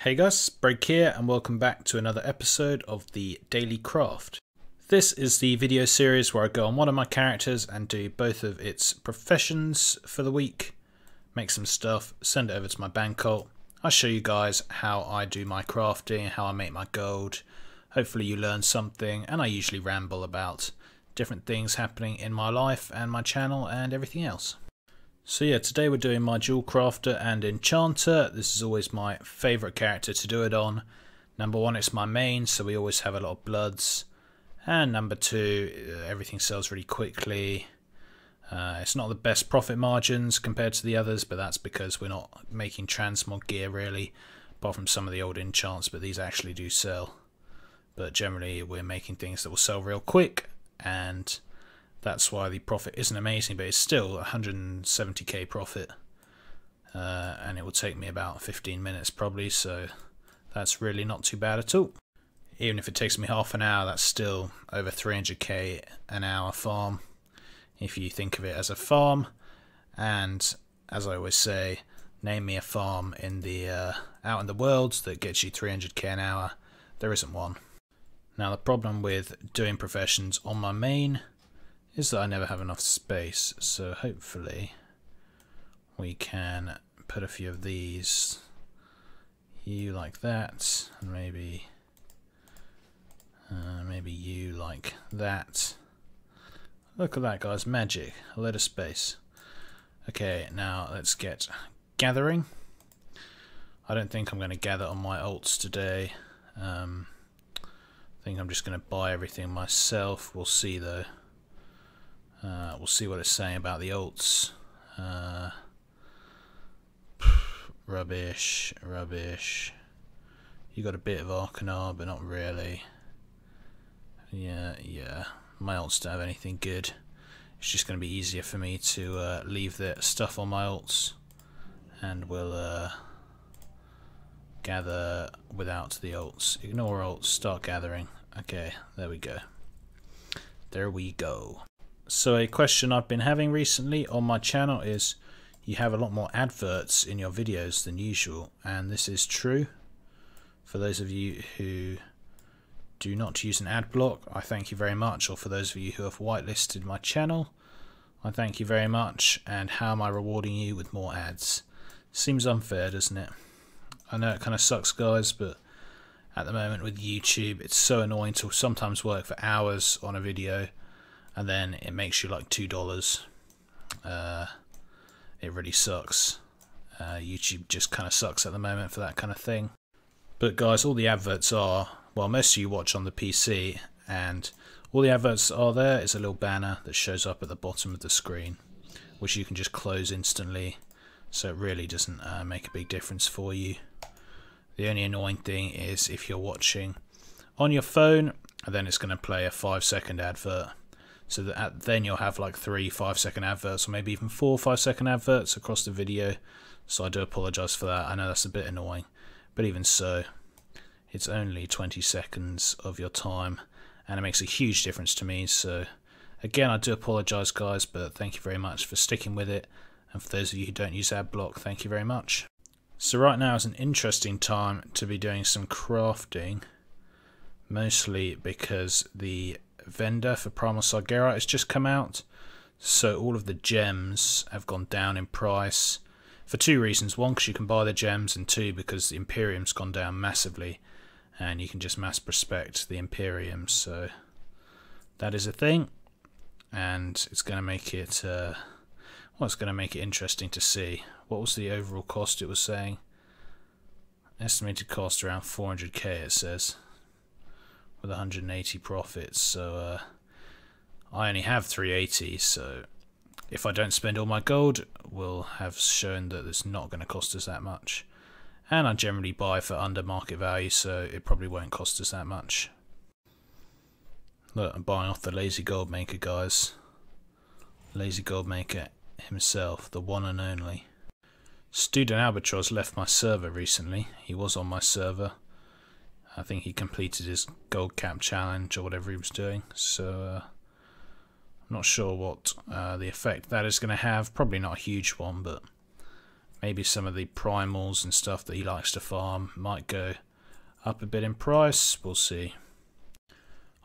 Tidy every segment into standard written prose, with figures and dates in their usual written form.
Hey guys, Break here and welcome back to another episode of the Daily Craft. This is the video series where I go on one of my characters and do both of its professions for the week, make some stuff, send it over to my bank alt. I show you guys how I do my crafting, how I make my gold. Hopefully you learn something, and I usually ramble about different things happening in my life and my channel and everything else. So yeah, today we're doing my Jewel Crafter and Enchanter. This is always my favourite character to do it on. Number one, it's my main, so we always have a lot of bloods. And number two, everything sells really quickly. It's not the best profit margins compared to the others, but that's because we're not making transmog gear really, apart from some of the old enchants, but these actually do sell. But generally we're making things that will sell real quick, and that's why the profit isn't amazing, but it's still 170k profit, and it will take me about 15 minutes probably, so that's really not too bad at all. Even if it takes me half an hour, that's still over 300k an hour farm, if you think of it as a farm. And as I always say, name me a farm in the out in the world that gets you 300k an hour. There isn't one. Now the problem with doing professions on my main is that I never have enough space, so hopefully we can put a few of these, you like that, and maybe you like that. Look at that, guys, magic, a lot of space. Okay, now let's get gathering. I don't think I'm going to gather on my alts today. I think I'm just going to buy everything myself. We'll see though. We'll see what it's saying about the alts. Rubbish. You got a bit of Arcanar, but not really. Yeah. My alts don't have anything good. It's just going to be easier for me to leave the stuff on my alts, and we'll gather without the alts. Ignore alts, start gathering. Okay, there we go. So a question I've been having recently on my channel is, you have a lot more adverts in your videos than usual, and this is true. For those of you who do not use an ad block, I thank you very much, or for those of you who have whitelisted my channel, I thank you very much. And how am I rewarding you with more ads? Seems unfair, doesn't it? I know it kind of sucks, guys, but at the moment with YouTube it's so annoying to sometimes work for hours on a video and then it makes you like $2. It really sucks. YouTube just kind of sucks at the moment for that kind of thing. But guys, all the adverts are, well, most of you watch on the PC, and all the adverts are there is a little banner that shows up at the bottom of the screen, which you can just close instantly, so it really doesn't make a big difference for you. The only annoying thing is if you're watching on your phone, and then it's going to play a 5-second advert. So that then you'll have like 3 5-second adverts, or maybe even 4 5-second adverts across the video. So I do apologise for that. I know that's a bit annoying, but even so, it's only 20 seconds of your time, and it makes a huge difference to me. So again, I do apologise, guys, but thank you very much for sticking with it. And for those of you who don't use AdBlock, thank you very much. So right now is an interesting time to be doing some crafting, mostly because the vendor for Primal Sargeras has just come out, so all of the gems have gone down in price for 2 reasons. One, because you can buy the gems, and 2, because the Imperium's gone down massively and you can just mass prospect the Imperium. So that is a thing, and it's going to make it it's going to make it interesting to see. What was the overall cost it was saying? Estimated cost around 400k, it says, with 180 profits. So I only have 380, so if I don't spend all my gold, we'll have shown that it's not going to cost us that much. And I generally buy for under market value, so it probably won't cost us that much. Look, I'm buying off the Lazy Gold Maker, guys. Lazy Gold Maker himself, the one and only. Student Albatross left my server recently. He was on my server. I think he completed his gold cap challenge or whatever he was doing, so I'm not sure what the effect that is going to have. Probably not a huge one, but maybe some of the primals and stuff that he likes to farm might go up a bit in price. We'll see.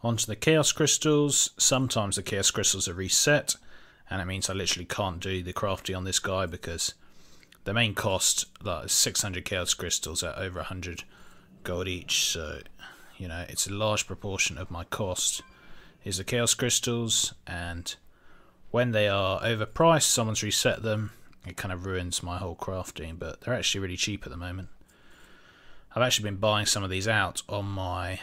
Onto the Chaos Crystals. Sometimes the Chaos Crystals are reset, and it means I literally can't do the crafty on this guy because the main cost, like 600 Chaos Crystals at over 100 gold each, so you know it's a large proportion of my cost is the Chaos Crystals, and when they are overpriced, someone's reset them, it kind of ruins my whole crafting, but they're actually really cheap at the moment. I've actually been buying some of these out on my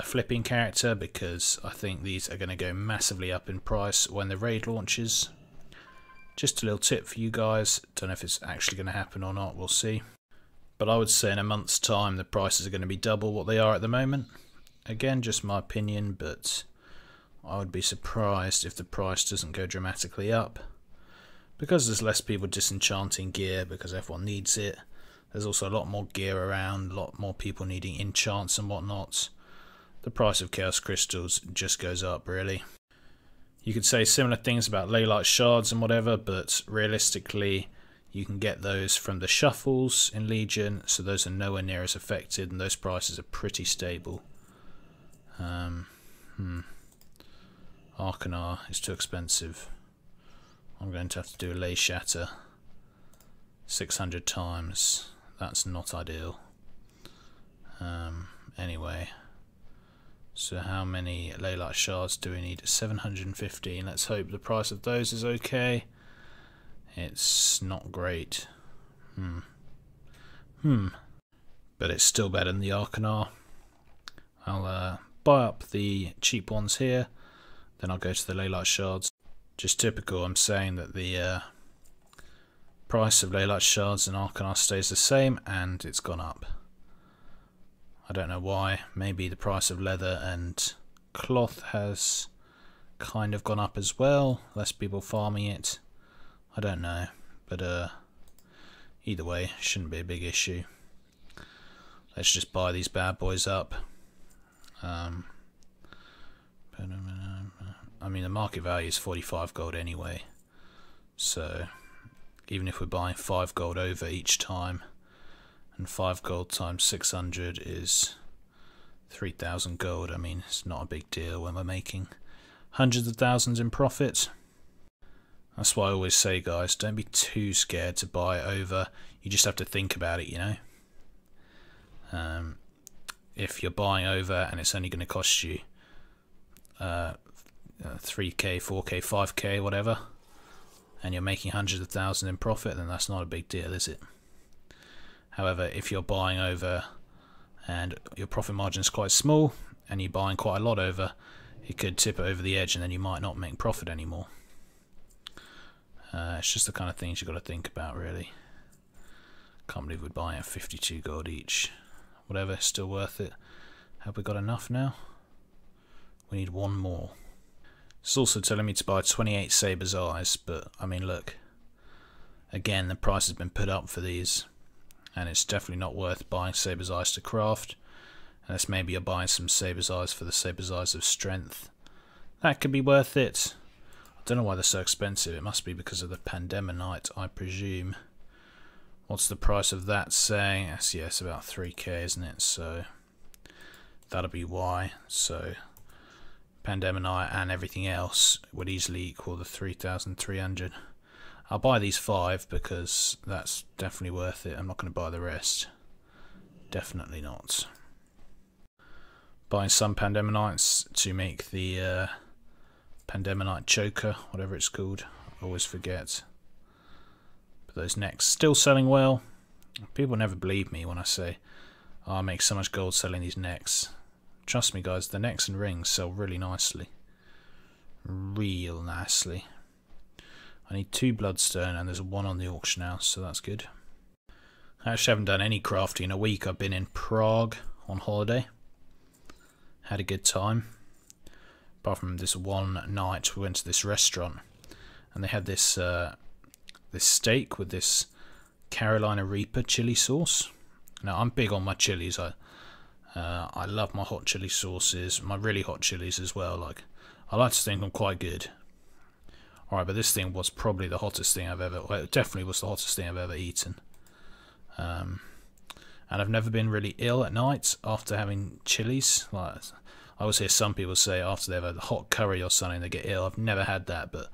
flipping character because I think these are going to go massively up in price when the raid launches. Just a little tip for you guys, don't know if it's actually going to happen or not, we'll see. But I would say in a month's time the prices are going to be double what they are at the moment. Again, just my opinion, but I would be surprised if the price doesn't go dramatically up. Because there's less people disenchanting gear because everyone needs it. There's also a lot more gear around, a lot more people needing enchants and whatnot. The price of Chaos Crystals just goes up, really. You could say similar things about Leylight Shards and whatever, but realistically you can get those from the shuffles in Legion, so those are nowhere near as affected and those prices are pretty stable. Arcanar is too expensive. I'm going to have to do a Ley Shatter 600 times. That's not ideal. Anyway, so how many Leylight Shards do we need? 715. Let's hope the price of those is okay. It's not great. But it's still better than the Arcanar. I'll buy up the cheap ones here, then I'll go to the Leylight Shards. Just typical, I'm saying that the price of Leylight Shards and Arcanar stays the same, and it's gone up. I don't know why. Maybe the price of leather and cloth has kind of gone up as well. Less people farming it. I don't know, but either way, shouldn't be a big issue. Let's just buy these bad boys up. I mean, the market value is 45 gold anyway, so even if we're buying 5 gold over each time, and 5 gold times 600 is 3,000 gold, I mean, it's not a big deal when we're making hundreds of thousands in profit. That's why I always say, guys, don't be too scared to buy over. You just have to think about it, you know. If you're buying over and it's only going to cost you 3k, 4k, 5k, whatever, and you're making hundreds of thousands in profit, then that's not a big deal, is it? However, if you're buying over and your profit margin is quite small and you're buying quite a lot over, it could tip it over the edge and then you might not make profit anymore. It's just the kind of things you've got to think about, really. Can't believe we're buying at 52 gold each. Whatever, still worth it. Have we got enough now? We need one more. It's also telling me to buy 28 Saber's Eyes, but I mean, look. Again, the price has been put up for these, and it's definitely not worth buying Saber's Eyes to craft. Unless maybe you're buying some Saber's Eyes for the Saber's Eyes of Strength. That could be worth it. I don't know why they're so expensive. It must be because of the Pandemonite, I presume. What's the price of that saying? Yeah, it's about 3k, isn't it? So that'll be why. So Pandemonite and everything else would easily equal the 3,300. I'll buy these 5 because that's definitely worth it. I'm not going to buy the rest. Definitely not. Buying some Pandemonites to make the Pandemonite choker, whatever it's called. I always forget. But those necks still selling well. People never believe me when I say, oh, I make so much gold selling these necks. Trust me, guys, the necks and rings sell really nicely. Real nicely. I need 2 bloodstone and there's 1 on the auction house, so that's good. I actually haven't done any crafting in a week. I've been in Prague on holiday. Had a good time. Apart from this one night, we went to this restaurant and they had this this steak with this Carolina Reaper chili sauce. Now, I'm big on my chilies. I love my hot chili sauces, my really hot chilies as well. Like, I like to think I'm quite good. Alright, but this thing was probably the hottest thing I've ever... Well, it definitely was the hottest thing I've ever eaten. And I've never been really ill at night after having chilies. Like, I always hear some people say after they've had hot curry or something they get ill. I've never had that, but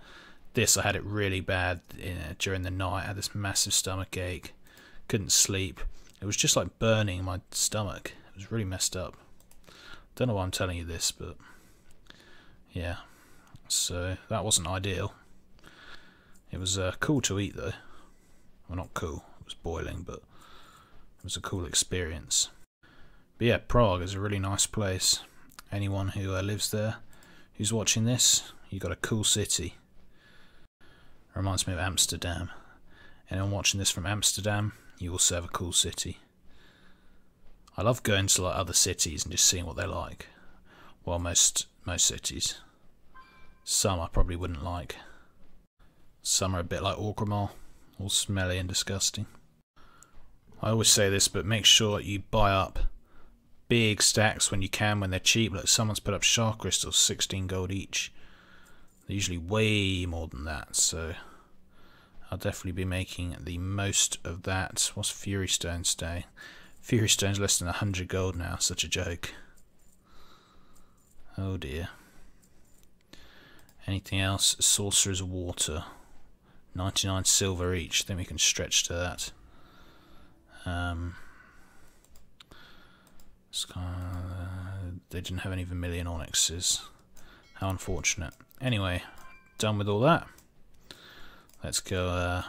this, I had it really bad during the night. I had this massive stomach ache. Couldn't sleep. It was just like burning my stomach. It was really messed up. Don't know why I'm telling you this, but yeah. So that wasn't ideal. It was cool to eat though. Well, not cool. It was boiling, but it was a cool experience. But yeah, Prague is a really nice place. Anyone who lives there, who's watching this, you got a cool city. Reminds me of Amsterdam. Anyone watching this from Amsterdam, you also have a cool city. I love going to like other cities and just seeing what they're like. Well, most cities. Some I probably wouldn't like. Some are a bit like Orgrimmar, all smelly and disgusting. I always say this, but make sure you buy up big stacks when you can, when they're cheap. Like someone's put up shark crystals, 16 gold each. They're usually way more than that, so I'll definitely be making the most of that. What's Fury Stone stay? Fury Stone's less than 100 gold now, such a joke. Oh dear. Anything else? Sorcerer's Water. 99 silver each. I think we can stretch to that. They didn't have any Vermilion Onyxes. How unfortunate. Anyway, done with all that. Let's go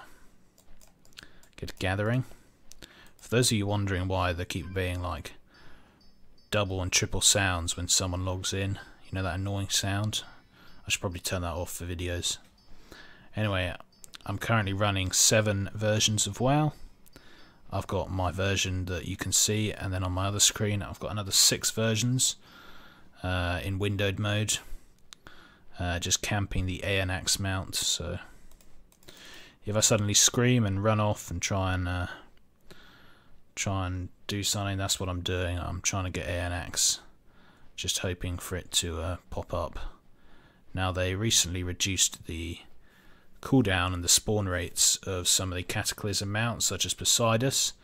get gathering. For those of you wondering why there keep being like double and triple sounds when someone logs in, you know that annoying sound? I should probably turn that off for videos. Anyway, I'm currently running 7 versions of WoW. I've got my version that you can see, and then on my other screen I've got another 6 versions in windowed mode. Just camping the Aeonax mount, so if I suddenly scream and run off and try and do something, that's what I'm doing. I'm trying to get Aeonax, just hoping for it to pop up. Now they recently reduced the cooldown and the spawn rates of some of the Cataclysm mounts, such as Poseidus,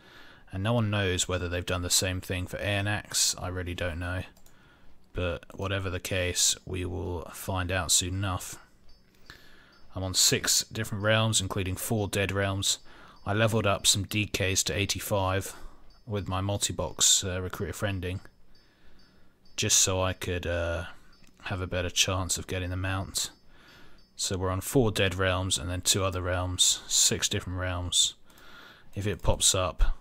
and no one knows whether they've done the same thing for Aeonax. I really don't know, but whatever the case, we will find out soon enough. I'm on 6 different realms, including 4 dead realms. I leveled up some DKs to 85 with my multi-box recruiter friending, just so I could have a better chance of getting the mount. So we're on 4 dead realms and then 2 other realms, 6 different realms. If it pops up,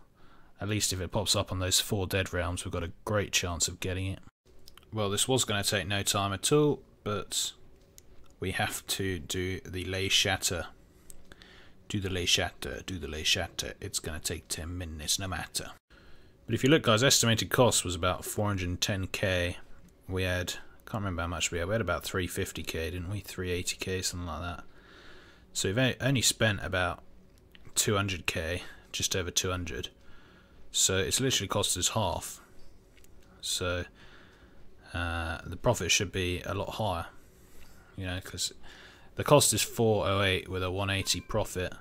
at least if it pops up on those 4 dead realms, we've got a great chance of getting it. Well, this was going to take no time at all, but we have to do the lay shatter. Do the lay shatter, do the lay shatter. It's going to take 10 minutes no matter. But if you look, guys, estimated cost was about 410k. We had, can't remember how much we had about 350k, didn't we? 380k, something like that. So we've only spent about 200k, just over 200. So it's literally cost us half. So the profit should be a lot higher, you know, because the cost is 408 with a 180 profit.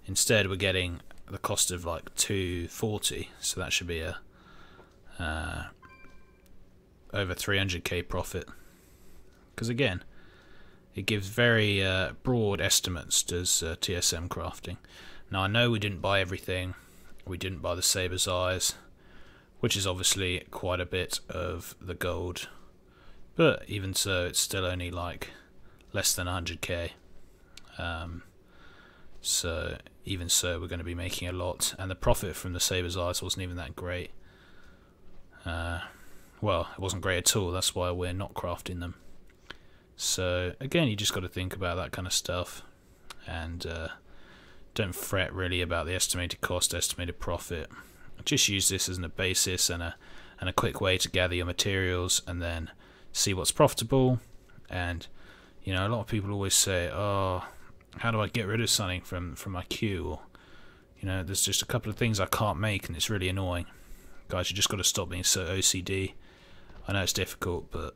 Instead, we're getting the cost of like 240, so that should be a over 300k profit. Because again, it gives very broad estimates, does TSM crafting. Now I know we didn't buy everything. We didn't buy the Saber's Eyes, which is obviously quite a bit of the gold, but even so, it's still only like less than 100k. So even so, we're going to be making a lot, and the profit from the Saber's Eyes wasn't even that great. Well, it wasn't great at all. That's why we're not crafting them. So again, you just got to think about that kind of stuff, and don't fret really about the estimated cost, estimated profit. Just use this as a basis and a quick way to gather your materials, and then see what's profitable. And you know, a lot of people always say, "Oh, how do I get rid of something from my queue?" Or, you know, there's just a couple of things I can't make, and it's really annoying. Guys, you just got to stop being so OCD. I know it's difficult, but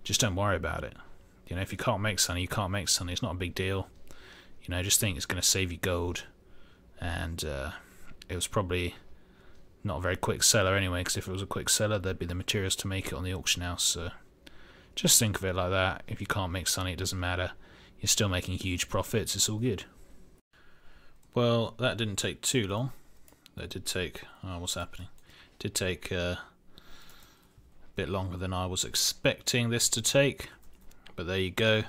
just don't worry about it. You know, if you can't make something, you can't make something. It's not a big deal. You know, just think it's going to save you gold. And it was probably not a very quick seller anyway, because if it was a quick seller, there'd be the materials to make it on the auction house. So just think of it like that. If you can't make something, it doesn't matter. You're still making huge profits. It's all good. Well, that didn't take too long. That did take... oh, what's happening? It did take a bit longer than I was expecting this to take. But there you go.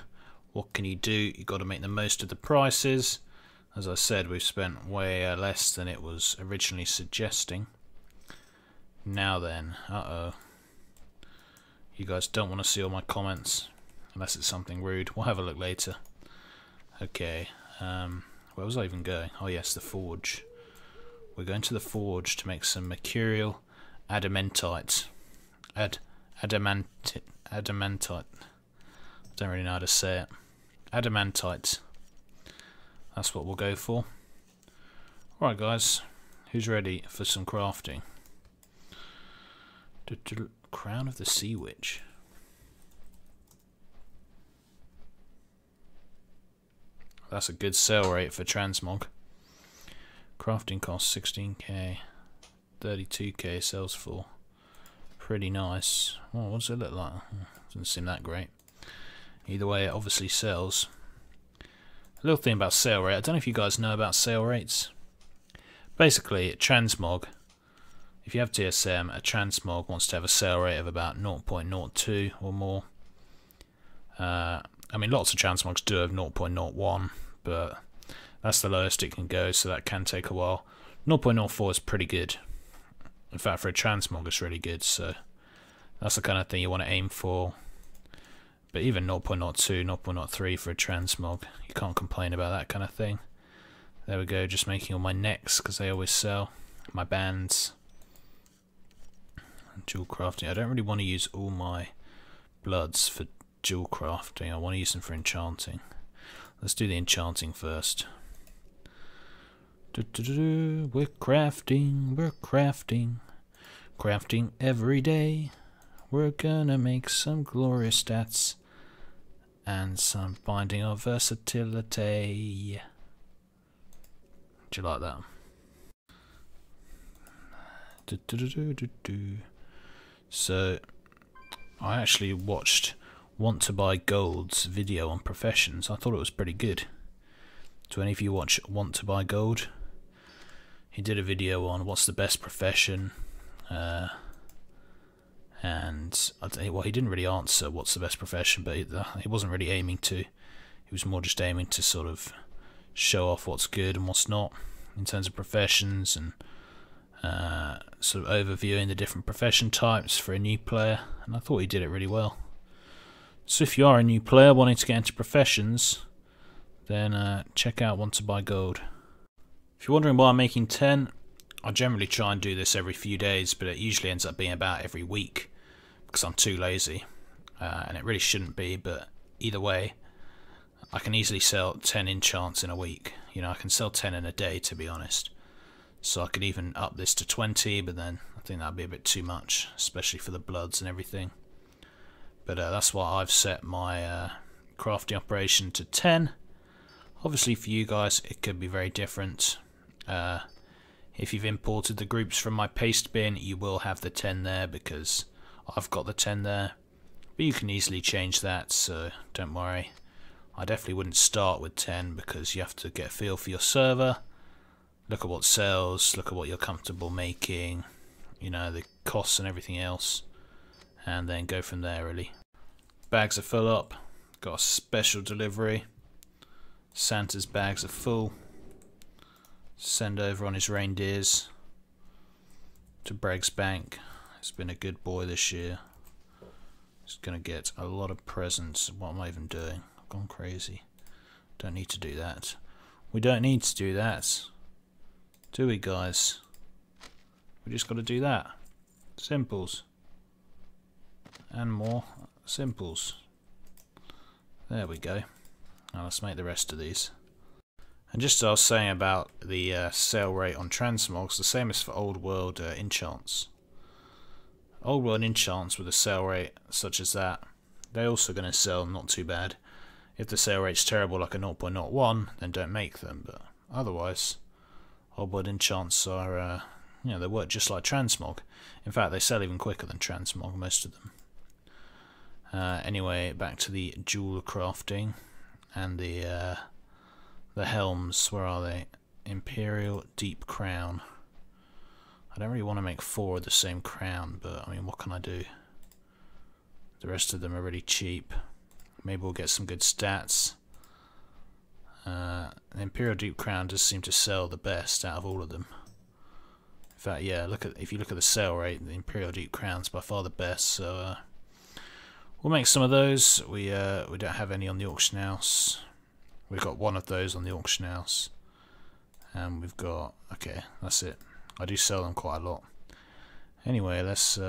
What can you do? You've got to make the most of the prices. As I said, we've spent way less than it was originally suggesting. Now then, you guys don't want to see all my comments, unless it's something rude. We'll have a look later. Okay, where was I even going? Oh yes, the forge. We're going to the forge to make some mercurial adamantite. Adamantite. I don't really know how to say it. Adamantite. That's what we'll go for. Alright guys, who's ready for some crafting? Crown of the Sea Witch. That's a good sale rate for transmog. Crafting cost 16k, 32k sells for. Pretty nice. Oh, what does it look like? Doesn't seem that great. Either way, it obviously sells. A little thing about sale rate. I don't know if you guys know about sale rates. Basically, transmog, if you have TSM, a transmog wants to have a sale rate of about 0.02 or more. I mean, lots of transmogs do have 0.01, but that's the lowest it can go, so that can take a while. 0.04 is pretty good. In fact, for a transmog, it's really good, so that's the kind of thing you want to aim for. But even 0.02, 0.03 for a transmog, you can't complain about that kind of thing. There we go, just making all my necks, because they always sell. My bands. Jewel crafting. I don't really want to use all my bloods for jewel crafting. I want to use them for enchanting. Let's do the enchanting first. We're crafting every day. We're gonna make some glorious stats and some binding of versatility. Do you like that? So I actually watched Want to Buy Gold's video on professions. I thought it was pretty good. Do any of you watch Want to Buy Gold? He did a video on what's the best profession, and well, he didn't really answer what's the best profession, but he wasn't really aiming to. He was more just aiming to sort of show off what's good and what's not in terms of professions, and sort of overviewing the different profession types for a new player, and I thought he did it really well. So if you are a new player wanting to get into professions, then check out Want to Buy Gold. If you're wondering why I'm making 10, I generally try and do this every few days, but it usually ends up being about every week because I'm too lazy, and it really shouldn't be, but either way, I can easily sell 10 enchants in a week. You know, I can sell 10 in a day, to be honest. So I could even up this to 20, but then I think that'd be a bit too much, especially for the bloods and everything. But that's why I've set my crafting operation to 10. Obviously for you guys it could be very different. If you've imported the groups from my paste bin, you will have the 10 there because I've got the 10 there. But you can easily change that, so don't worry. I definitely wouldn't start with 10 because you have to get a feel for your server. Look at what sells, look at what you're comfortable making, you know, the costs and everything else, and then go from there really. Bags are full up, got a special delivery. Santa's bags are full. Send over on his reindeers to Bregg's Bank. He's been a good boy this year. He's gonna get a lot of presents. What am I even doing? I've gone crazy. Don't need to do that. We don't need to do that, do we, guys? We just got to do that. Simples. And more simples. There we go. Now let's make the rest of these. And just as I was saying about the sale rate on transmogs, the same is for old world enchants. Old world enchants with a sale rate such as that, they're also going to sell not too bad. If the sale rate's terrible like a 0.01, then don't make them, but otherwise Oddworld enchants are, you know, they work just like transmog. In fact, they sell even quicker than transmog, most of them. Anyway, back to the jewel crafting and the helms. Where are they? Imperial Deep Crown. I don't really want to make 4 of the same crown, but I mean, what can I do? The rest of them are really cheap. Maybe we'll get some good stats. The Imperial Deep Crown does seem to sell the best out of all of them. In fact, yeah, if you look at the sale rate, the Imperial Deep Crown's by far the best. So we'll make some of those. We don't have any on the auction house. We've got one of those on the auction house, and we've got, okay, that's it. I do sell them quite a lot. Anyway, let's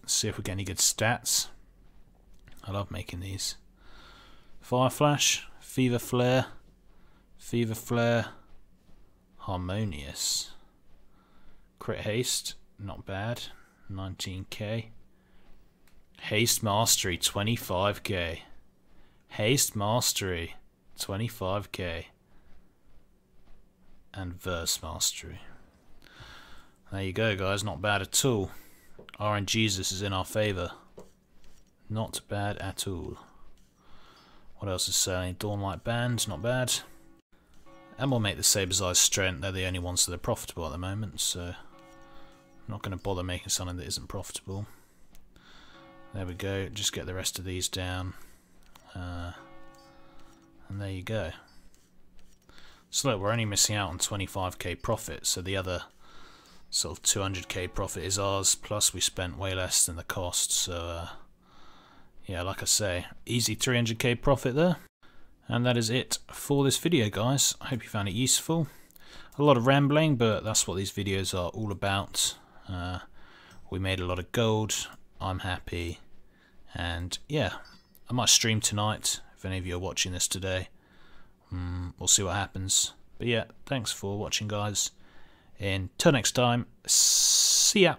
see if we get any good stats. I love making these. Fire Flash, Fever Flare, Harmonious, Crit Haste, not bad, 19k. Haste Mastery, 25k. Haste Mastery, 25k. And Verse Mastery. There you go, guys, not bad at all. RNGesus is in our favour. Not bad at all. What else is selling? Dawnlight Band, not bad. And we'll make the Saber's Eyes Strength. They're the only ones that are profitable at the moment, so I'm not going to bother making something that isn't profitable. There we go, just get the rest of these down. And there you go. So look, we're only missing out on 25k profit, so the other sort of 200k profit is ours, plus we spent way less than the cost, so yeah, like I say, easy 300k profit there. And that is it for this video, guys. I hope you found it useful. A lot of rambling, but that's what these videos are all about. We made a lot of gold, I'm happy, and yeah, I might stream tonight if any of you are watching this today. We'll see what happens. But yeah, thanks for watching, guys. Until next time, see ya.